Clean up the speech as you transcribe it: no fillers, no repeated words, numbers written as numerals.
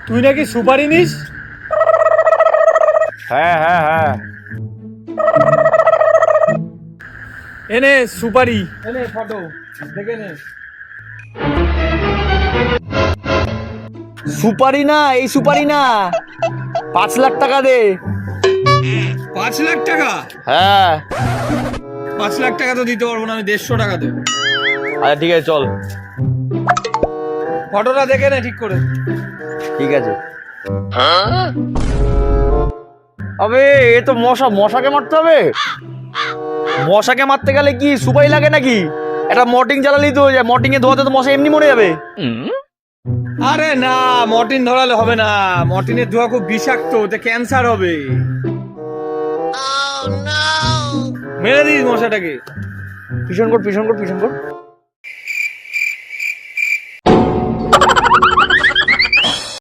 তুই নাকি সুপারি নিস? হ্যাঁ হ্যাঁ হ্যাঁ। এনে সুপারি, এনে ফটো দেখে নে। সুপারি না, এই সুপারি না, 5 লাখ টাকা দে। 5 লাখ টাকা? হ্যাঁ। 5 লাখ টাকা তো দিতে পারবো না, আমি 150 টাকা দেবো। আচ্ছা ঠিক আছে চল। ফটোটা দেখে নে ঠিক করে। ঠিক আছে। আবে এ তো মশা, মশাকে মারতে হবে। মশাকে মারতে গেলে কি সুপারি লাগে নাকি? একটা মর্টিন জ্বালালেই তো হয়ে যায়, মর্টিনে ধোয়াতে তো মশা এমনি মরে যাবে। আরে না, মর্টিন ধরালে হবে না, মর্টিনের ধোঁয়া খুব বিষাক্ত, ওতে ক্যান্সার হবে। মেরে দিস মশাটাকে। পিছন কর পিছন কর পিছন কর।